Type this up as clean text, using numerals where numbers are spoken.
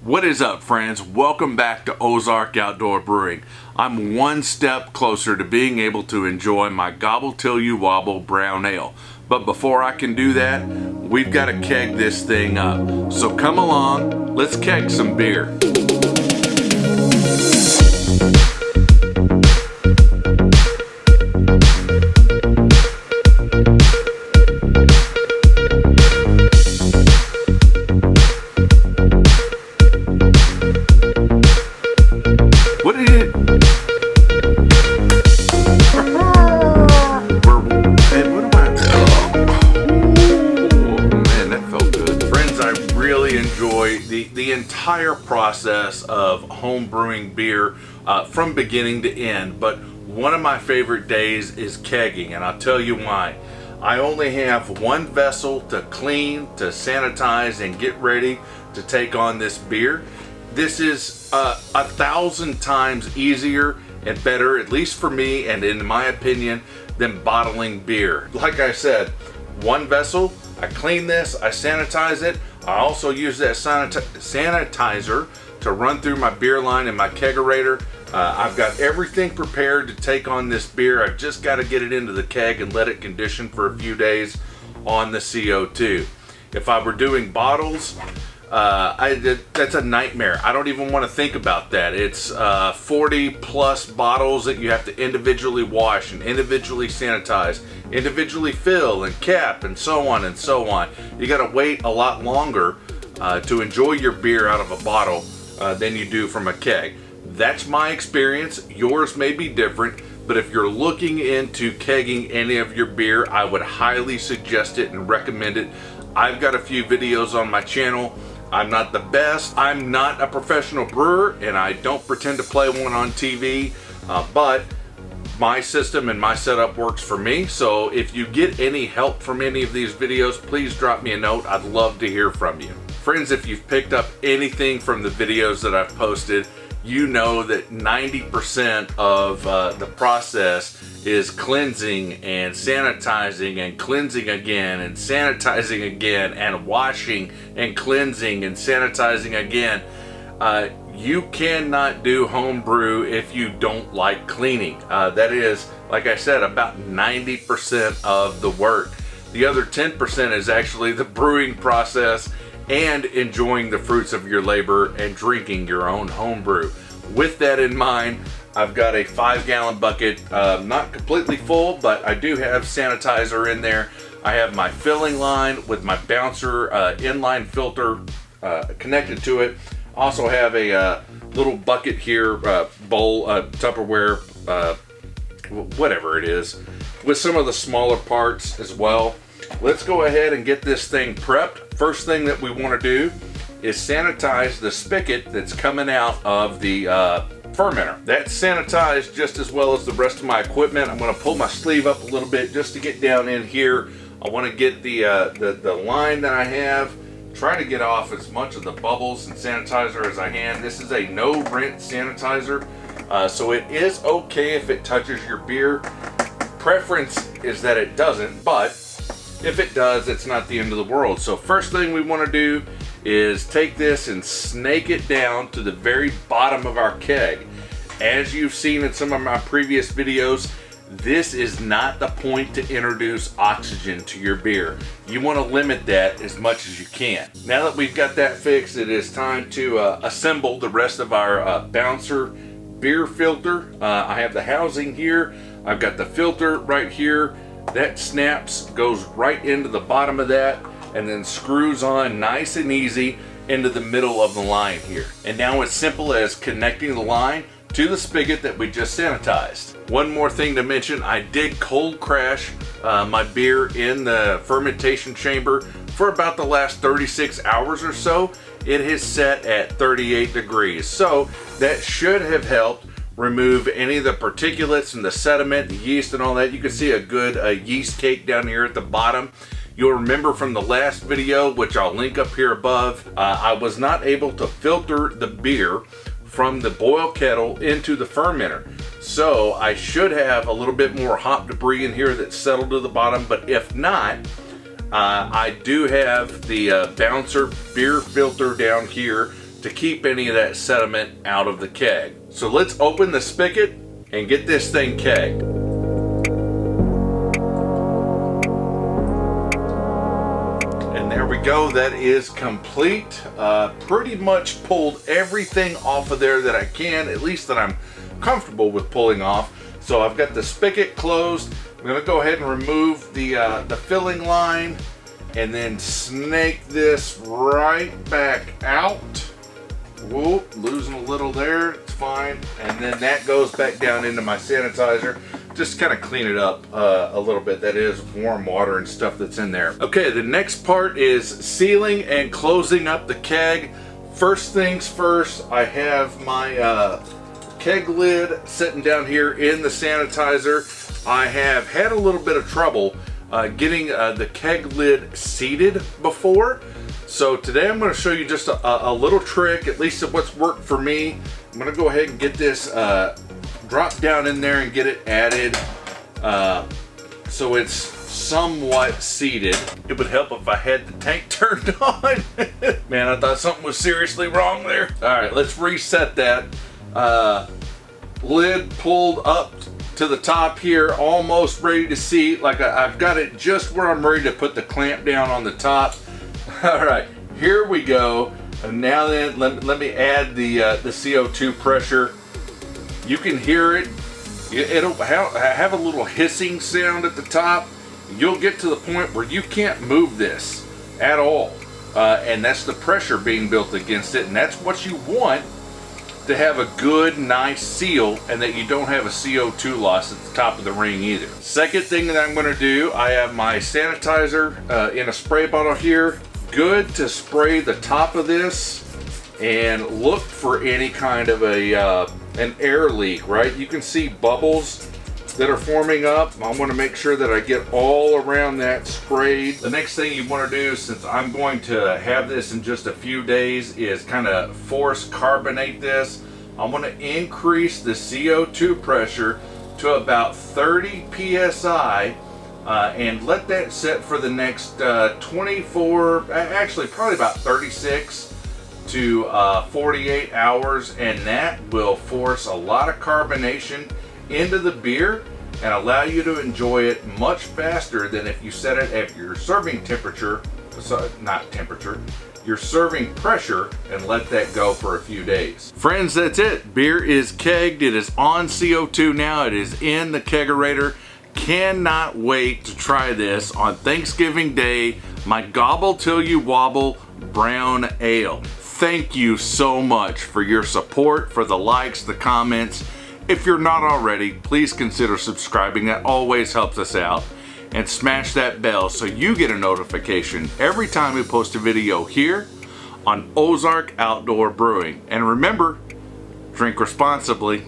What is up, friends? Welcome back to Ozark Outdoor Brewing. I'm one step closer to being able to enjoy my Gobble till you wobble brown ale. But before I can do that, we've got to keg this thing up. So come along, let's keg some beer. The entire process of home brewing beer from beginning to end, but one of my favorite days is kegging, and I'll tell you why. I only have one vessel to clean, to sanitize, and get ready to take on this beer. This is 1,000 times easier and better, at least for me and in my opinion, than bottling beer. Like I said, one vessel, I clean this, I sanitize it. I also use that sanitizer to run through my beer line and my kegerator. I've got everything prepared to take on this beer. I've just got to get it into the keg and let it condition for a few days on the CO2. If I were doing bottles, that's a nightmare. I don't even want to think about that. It's 40 plus bottles that you have to individually wash and individually sanitize, individually fill and cap, and so on and so on. You got to wait a lot longer to enjoy your beer out of a bottle than you do from a keg. That's my experience. Yours may be different, but if you're looking into kegging any of your beer, I would highly suggest it and recommend it. I've got a few videos on my channel. I'm not the best. I'm not a professional brewer, and I don't pretend to play one on TV, but my system and my setup works for me. So if you get any help from any of these videos, please drop me a note. I'd love to hear from you. Friends, if you've picked up anything from the videos that I've posted, you know that 90% of the process is cleansing and sanitizing and cleansing again and sanitizing again and washing and cleansing and sanitizing again. You cannot do home brew if you don't like cleaning. That is, like I said, about 90% of the work. The other 10% is actually the brewing process and enjoying the fruits of your labor and drinking your own home brew. With that in mind, I've got a 5-gallon bucket, not completely full, but I do have sanitizer in there. I have my filling line with my bouncer inline filter connected to it. Also have a little bucket here, bowl, Tupperware, whatever it is, with some of the smaller parts as well. Let's go ahead and get this thing prepped. First thing that we want to do is sanitize the spigot that's coming out of the fermenter. That's sanitized just as well as the rest of my equipment. I'm going to pull my sleeve up a little bit just to get down in here. I want to get the line that I have, try to get off as much of the bubbles and sanitizer as I can. This is a no rinse sanitizer, so it is okay if it touches your beer. Preference is that it doesn't, but if it does, it's not the end of the world. So first thing we want to do is take this and snake it down to the very bottom of our keg. As you've seen in some of my previous videos, this is not the point to introduce oxygen to your beer. You want to limit that as much as you can. Now that we've got that fixed, it is time to assemble the rest of our bouncer beer filter. I have the housing here. I've got the filter right here. That snaps, goes right into the bottom of that, and then screws on nice and easy into the middle of the line here. And now it's simple as connecting the line to the spigot that we just sanitized. One more thing to mention, I did cold crash my beer in the fermentation chamber for about the last 36 hours or so. It is set at 38 degrees. So that should have helped remove any of the particulates and the sediment, the yeast and all that. You can see a good yeast cake down here at the bottom. You'll remember from the last video, which I'll link up here above, I was not able to filter the beer from the boil kettle into the fermenter. So I should have a little bit more hop debris in here that's settled to the bottom, but if not, I do have the bouncer beer filter down here to keep any of that sediment out of the keg. So let's open the spigot and get this thing kegged. And there we go, that is complete. Pretty much pulled everything off of there that I can, at least that I'm comfortable with pulling off. So I've got the spigot closed. I'm gonna go ahead and remove the filling line and then snake this right back out. Whoop, losing a little there, it's fine. And then that goes back down into my sanitizer. Just kind of clean it up a little bit. That is warm water and stuff that's in there. Okay, the next part is sealing and closing up the keg. First things first, I have my keg lid sitting down here in the sanitizer. I have had a little bit of trouble getting the keg lid seated before. So today I'm going to show you just a little trick, at least of what's worked for me. I'm going to go ahead and get this drop down in there and get it added so it's somewhat seated. It would help if I had the tank turned on. Man, I thought something was seriously wrong there. All right, let's reset that. Lid pulled up to the top here, almost ready to seat. Like I've got it just where I'm ready to put the clamp down on the top. All right, here we go. And now then, let me add the CO2 pressure. You can hear it. It'll have a little hissing sound at the top. You'll get to the point where you can't move this at all. And that's the pressure being built against it. And that's what you want to have a good, nice seal, and that you don't have a CO2 loss at the top of the ring either. Second thing that I'm going to do, I have my sanitizer in a spray bottle here. Good to spray the top of this and look for any kind of an air leak, right? You can see bubbles that are forming up. I want to make sure that I get all around that sprayed. The next thing you want to do, since I'm going to have this in just a few days, is kind of force carbonate this. I want to increase the CO2 pressure to about 30 psi and let that set for the next 24, actually probably about 36 to 48 hours, and that will force a lot of carbonation into the beer and allow you to enjoy it much faster than if you set it at your serving temperature, not temperature, your serving pressure, and let that go for a few days. Friends, that's it. Beer is kegged. It is on CO2 now. It is in the kegerator. Cannot wait to try this on Thanksgiving Day, my Gobble Till You Wobble brown ale. Thank you so much for your support, for the likes, the comments. If you're not already, please consider subscribing. That always helps us out. And smash that bell so you get a notification every time we post a video here on Ozark Outdoor Brewing. And remember, drink responsibly.